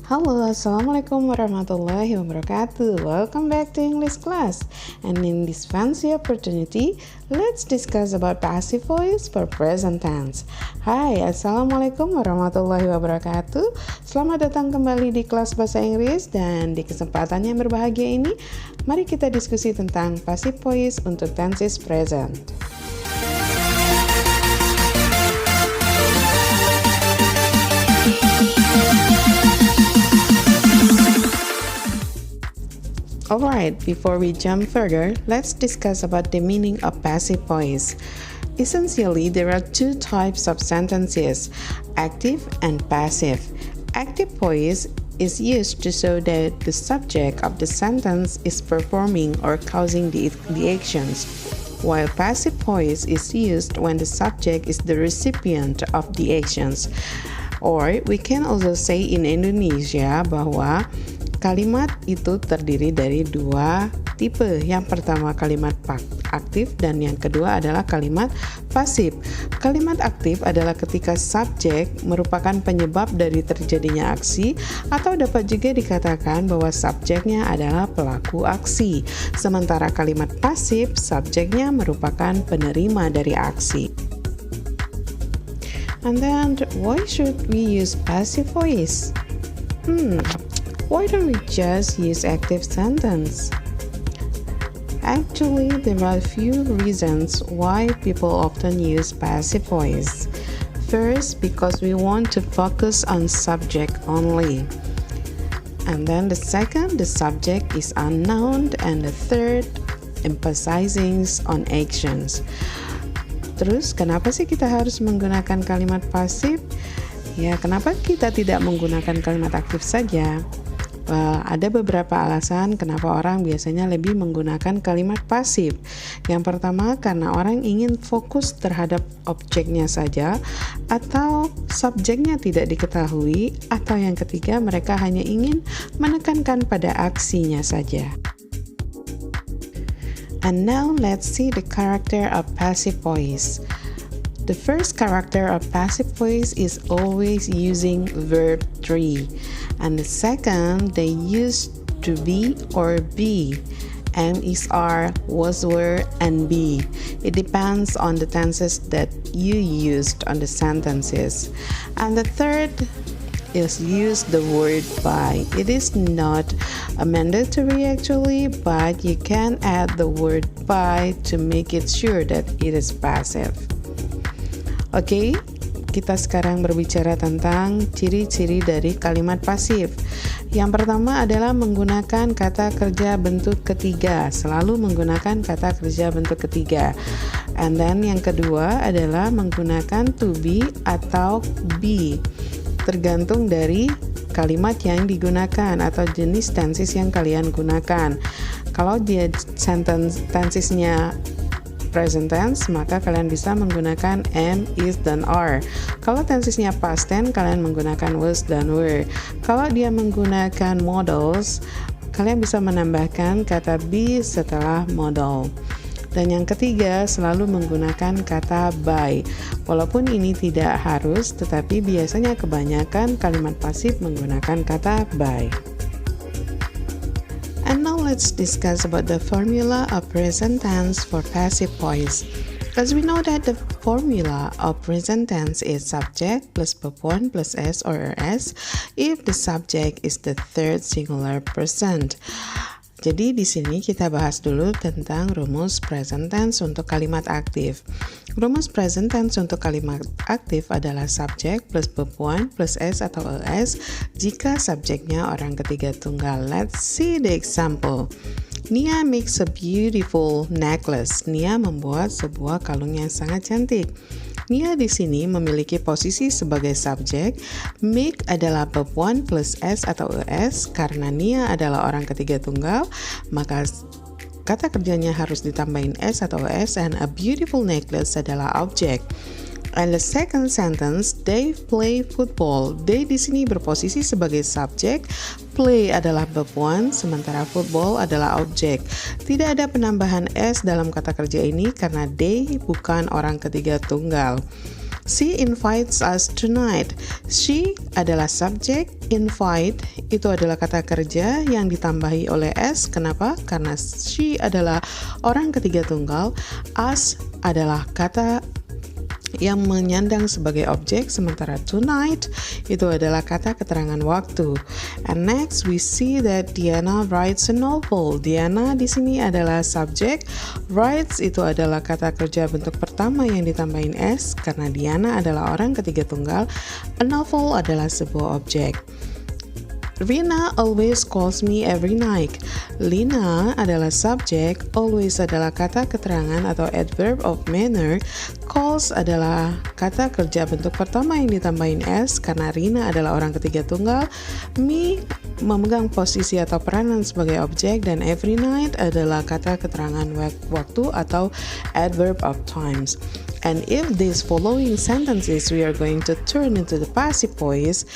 Halo, Assalamualaikum warahmatullahi wabarakatuh. Welcome back to English class. And in this fancy opportunity, let's discuss about passive voice for present tense. Hai, Assalamualaikum warahmatullahi wabarakatuh. Selamat datang kembali di kelas bahasa Inggris. Dan di kesempatan yang berbahagia ini, mari kita diskusi tentang passive voice untuk tenses present. Alright, before we jump further, let's discuss about the meaning of passive voice. Essentially, there are two types of sentences, active and passive. Active voice is used to show that the subject of the sentence is performing or causing the actions, while passive voice is used when the subject is the recipient of the actions. Or we can also say in Indonesia bahwa kalimat itu terdiri dari dua tipe. Yang pertama kalimat aktif dan yang kedua adalah kalimat pasif. Kalimat aktif adalah ketika subjek merupakan penyebab dari terjadinya aksi atau dapat juga dikatakan bahwa subjeknya adalah pelaku aksi. Sementara kalimat pasif, subjeknya merupakan penerima dari aksi. And then, why should we use passive voice? Why don't we just use active sentence? Actually, there are a few reasons why people often use passive voice. First, because we want to focus on subject only. And then the second, the subject is unknown. And the third, emphasizing on actions. Terus, kenapa sih kita harus menggunakan kalimat pasif? Ya, kenapa kita tidak menggunakan kalimat aktif saja? Ada beberapa alasan kenapa orang biasanya lebih menggunakan kalimat pasif. Yang pertama, karena orang ingin fokus terhadap objeknya saja, atau subjeknya tidak diketahui, atau yang ketiga, mereka hanya ingin menekankan pada aksinya saja. And now let's see the character of passive voice. The first character of passive voice is always using verb 3. And the second, they use to be or be. Am, is, are, was, were, and be. It depends on the tenses that you used on the sentences. And the third is use the word by. It is not a mandatory actually, but you can add the word by to make it sure that it is passive. Oke, kita sekarang berbicara tentang ciri-ciri dari kalimat pasif. Yang pertama adalah menggunakan kata kerja bentuk ketiga, selalu menggunakan kata kerja bentuk ketiga. And then yang kedua adalah menggunakan to be atau be, tergantung dari kalimat yang digunakan atau jenis tenses yang kalian gunakan. Kalau dia tensesnya present tense, maka kalian bisa menggunakan am, is, dan are. Kalau tensesnya past tense, kalian menggunakan was dan were. Kalau dia menggunakan modals, kalian bisa menambahkan kata be setelah modal. Dan yang ketiga, selalu menggunakan kata by. Walaupun ini tidak harus, tetapi biasanya kebanyakan kalimat pasif menggunakan kata by. And now let's discuss about the formula of present tense for passive voice. As we know that the formula of present tense is subject plus verb 1 plus s or rs if the subject is the third singular person. Jadi di sini kita bahas dulu tentang rumus present tense untuk kalimat aktif. Rumus present tense untuk kalimat aktif adalah subject plus verb 1 plus s atau es jika subjeknya orang ketiga tunggal. Let's see the example. Nia makes a beautiful necklace. Nia membuat sebuah kalung yang sangat cantik. Nia di sini memiliki posisi sebagai subjek. Make adalah verb 1 plus s atau es. Karena Nia adalah orang ketiga tunggal, maka kata kerjanya harus ditambahin s atau es, and a beautiful necklace adalah objek. And the second sentence, they play football. They di sini berposisi sebagai subjek. Play adalah verb 1, sementara football adalah objek. Tidak ada penambahan s dalam kata kerja ini karena they bukan orang ketiga tunggal. She invites us tonight. She adalah subjek, invite itu adalah kata kerja yang ditambahi oleh s. Kenapa? Karena she adalah orang ketiga tunggal, us adalah kata yang menyandang sebagai objek, sementara tonight itu adalah kata keterangan waktu. And next we see that Diana writes a novel. Diana di sini adalah subjek, writes itu adalah kata kerja bentuk pertama yang ditambahin s karena Diana adalah orang ketiga tunggal. A novel adalah sebuah objek. Rina always calls me every night. Lina adalah subjek, always adalah kata keterangan atau adverb of manner, calls adalah kata kerja bentuk pertama yang ditambahin s karena Rina adalah orang ketiga tunggal, me memegang posisi atau peranan sebagai objek, dan every night adalah kata keterangan waktu atau adverb of times. And if these following sentences we are going to turn into the passive voice,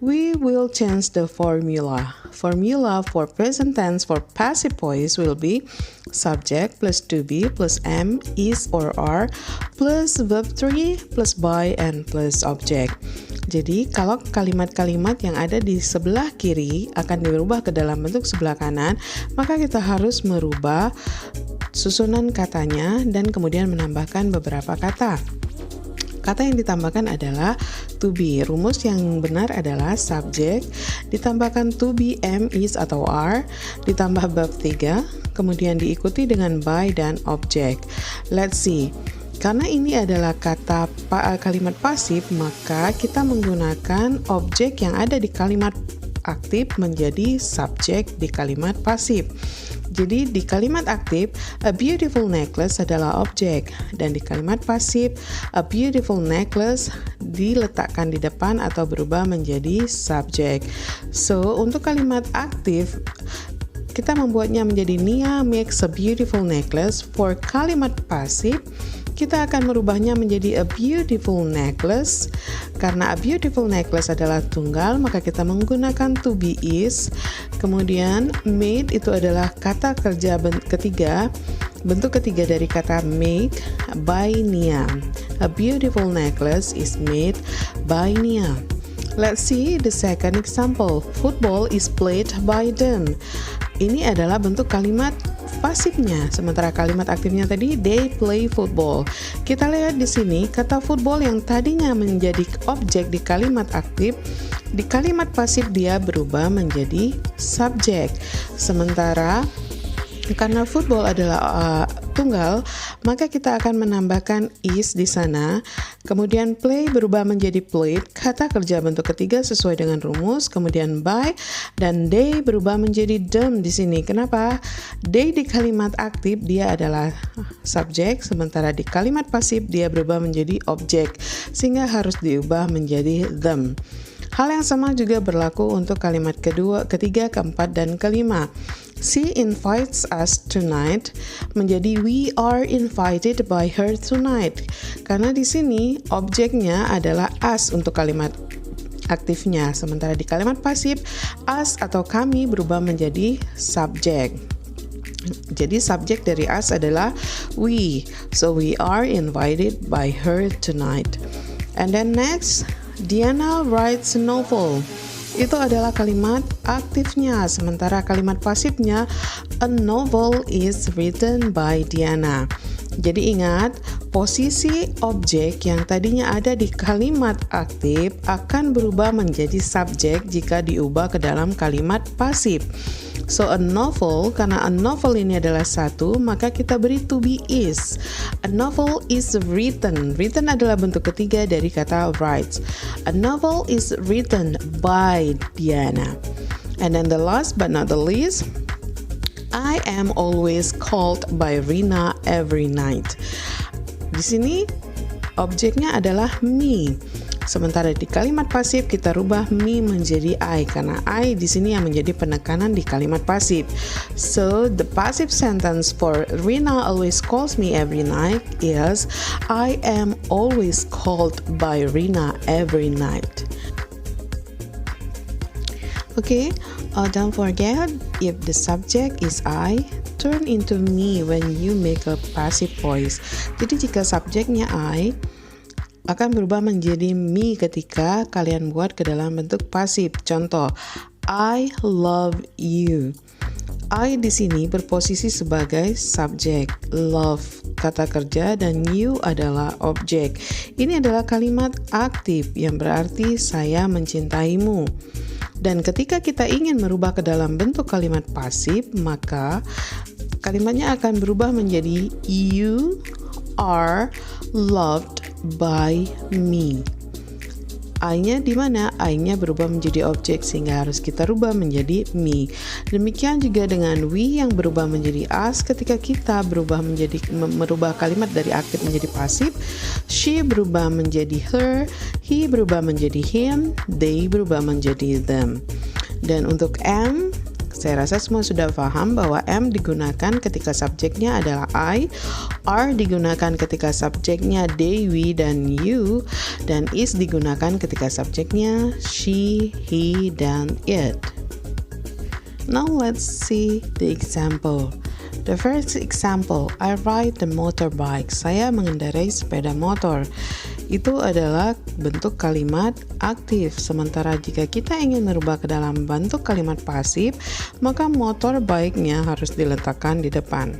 we will change the formula. Formula for present tense for passive voice will be subject plus to be plus am, is or are plus verb 3 plus by and plus object. Jadi kalau kalimat-kalimat yang ada di sebelah kiri akan dirubah ke dalam bentuk sebelah kanan, maka kita harus merubah susunan katanya dan kemudian menambahkan beberapa kata. Kata yang ditambahkan adalah to be. Rumus yang benar adalah subjek, ditambahkan to be, am, is, atau are, ditambah verb 3, kemudian diikuti dengan by dan object. Let's see. Karena ini adalah kalimat pasif, maka kita menggunakan objek yang ada di kalimat aktif menjadi subjek di kalimat pasif. Jadi di kalimat aktif, a beautiful necklace adalah objek, dan di kalimat pasif, a beautiful necklace diletakkan di depan atau berubah menjadi subjek. So, untuk kalimat aktif, kita membuatnya menjadi Nia makes a beautiful necklace. For kalimat pasif, kita akan merubahnya menjadi a beautiful necklace. Karena a beautiful necklace adalah tunggal, maka kita menggunakan to be is. Kemudian made itu adalah kata kerja ketiga, bentuk ketiga dari kata make, by Nia. A beautiful necklace is made by Nia. Let's see the second example. Football is played by them. Ini adalah bentuk kalimat pasifnya, sementara kalimat aktifnya tadi they play football. Kita lihat di sini kata football yang tadinya menjadi objek di kalimat aktif, di kalimat pasif dia berubah menjadi subjek. Sementara karena football adalah tunggal, maka kita akan menambahkan is di sana. Kemudian play berubah menjadi played, kata kerja bentuk ketiga sesuai dengan rumus. Kemudian by dan they berubah menjadi them di sini. Kenapa? They di kalimat aktif dia adalah subjek, sementara di kalimat pasif dia berubah menjadi objek, sehingga harus diubah menjadi them. Hal yang sama juga berlaku untuk kalimat kedua, ketiga, keempat, dan kelima. She invites us tonight menjadi we are invited by her tonight. Karena di sini objeknya adalah us untuk kalimat aktifnya, sementara di kalimat pasif us atau kami berubah menjadi subjek. Jadi subjek dari us adalah we. So we are invited by her tonight. And then next, Diana writes a novel. Itu adalah kalimat aktifnya, sementara kalimat pasifnya a novel is written by Diana. Jadi ingat, posisi objek yang tadinya ada di kalimat aktif akan berubah menjadi subjek jika diubah ke dalam kalimat pasif. So a novel, karena a novel ini adalah satu, maka kita beri to be is. A novel is written. Written adalah bentuk ketiga dari kata writes. A novel is written by Diana. And then the last but not the least, I am always called by Rina every night. Di sini objeknya adalah me. Sementara di kalimat pasif kita rubah me menjadi I, karena I di sini yang menjadi penekanan di kalimat pasif. So the passive sentence for Rina always calls me every night is I am always called by Rina every night. Okay, don't forget, if the subject is I, turn into me when you make a passive voice. Jadi jika subjeknya I, akan berubah menjadi me ketika kalian buat ke dalam bentuk pasif. Contoh, I love you. I di sini berposisi sebagai subjek, love kata kerja, dan you adalah objek. Ini adalah kalimat aktif yang berarti saya mencintaimu. Dan ketika kita ingin merubah ke dalam bentuk kalimat pasif, maka kalimatnya akan berubah menjadi you are loved by me. I-nya di mana? I-nya berubah menjadi objek sehingga harus kita rubah menjadi me. Demikian juga dengan we yang berubah menjadi us ketika kita merubah kalimat dari aktif menjadi pasif. She berubah menjadi her, he berubah menjadi him, they berubah menjadi them. Dan untuk am, saya rasa semua sudah paham bahwa am digunakan ketika subjeknya adalah I, are digunakan ketika subjeknya they, we, dan you, dan is digunakan ketika subjeknya she, he, dan it. Now let's see the example. The first example, I ride the motorbike. Saya mengendarai sepeda motor. Itu adalah bentuk kalimat aktif. Sementara jika kita ingin merubah ke dalam bentuk kalimat pasif, maka motorbike-nya harus diletakkan di depan.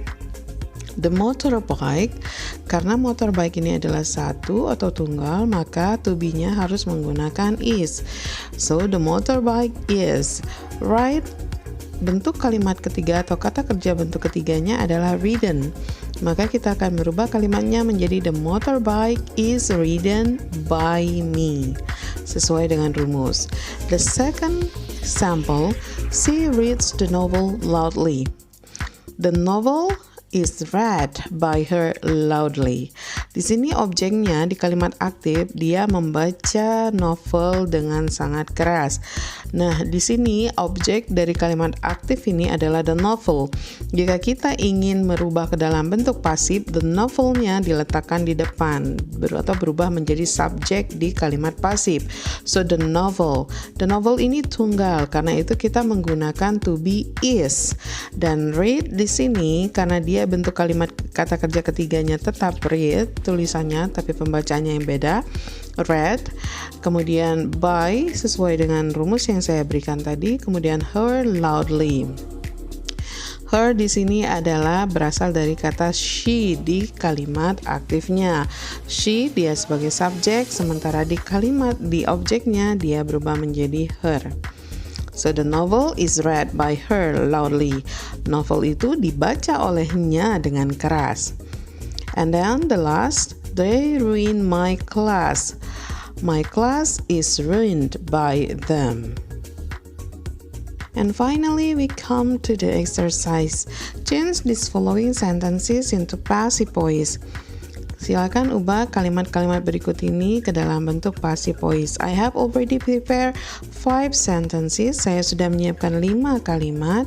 The motorbike, karena motorbike ini adalah satu atau tunggal, maka to be-nya harus menggunakan is. So the motorbike is. Ride, bentuk kalimat ketiga atau kata kerja bentuk ketiganya adalah ridden. Maka kita akan merubah kalimatnya menjadi the motorbike is ridden by me, sesuai dengan rumus. The second example, she reads the novel loudly. The novel is read by her loudly. Di sini objeknya di kalimat aktif, dia membaca novel dengan sangat keras. Nah, di sini objek dari kalimat aktif ini adalah the novel. Jika kita ingin merubah ke dalam bentuk pasif, the novelnya diletakkan di depan atau berubah menjadi subjek di kalimat pasif. So the novel ini tunggal, karena itu kita menggunakan to be is. Dan read di sini karena dia bentuk kalimat kata kerja ketiganya tetap read tulisannya, tapi pembacaannya yang beda, read. Kemudian by sesuai dengan rumus yang saya berikan tadi. Kemudian her loudly. Her di sini adalah berasal dari kata she di kalimat aktifnya. She dia sebagai subjek, sementara di objeknya dia berubah menjadi her. So the novel is read by her loudly. Novel itu dibaca olehnya dengan keras. And then the last, they ruin my class. My class is ruined by them. And finally, we come to the exercise. Change these following sentences into passive voice. Silakan ubah kalimat-kalimat berikut ini ke dalam bentuk passive voice. I have already prepared 5 sentences. Saya sudah menyiapkan 5 kalimat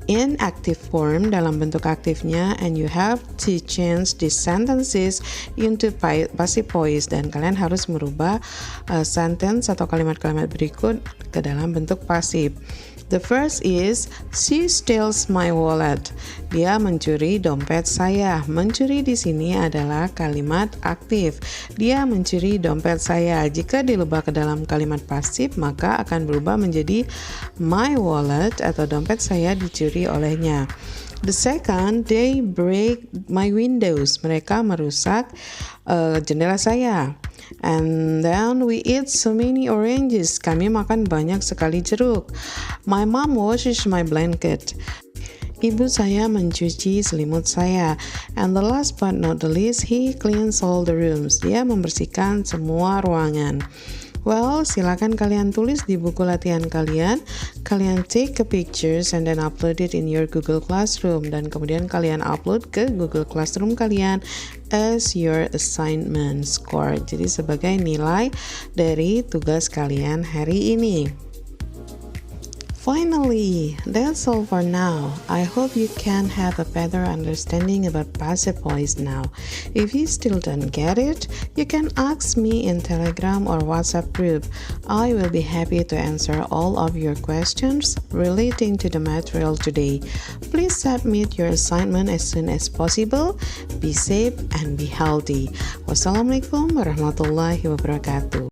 in active form dalam bentuk aktifnya, and you have to change these sentences into passive voice, dan kalian harus merubah sentence atau kalimat-kalimat berikut ke dalam bentuk pasif. The first is, she steals my wallet. Dia mencuri dompet saya. Mencuri di sini adalah kalimat aktif. Dia mencuri dompet saya. Jika dilubah ke dalam kalimat pasif, maka akan berubah menjadi my wallet atau dompet saya dicuri olehnya. The second, they break my windows. Mereka merusak jendela saya. And then we eat so many oranges. Kami makan banyak sekali jeruk. My mom washes my blanket. Ibu saya mencuci selimut saya. And the last but not the least, he cleans all the rooms. Dia membersihkan semua ruangan. Well, silakan kalian tulis di buku latihan kalian. Kalian take a pictures and then upload it in your Google Classroom. Dan kemudian kalian upload ke Google Classroom kalian as your assignment score. Jadi sebagai nilai dari tugas kalian hari ini. Finally, that's all for now. I hope you can have a better understanding about passive voice now. If you still don't get it, you can ask me in Telegram or WhatsApp group. I will be happy to answer all of your questions relating to the material today. Please submit your assignment as soon as possible. Be safe and be healthy. Wassalamualaikum warahmatullahi wabarakatuh.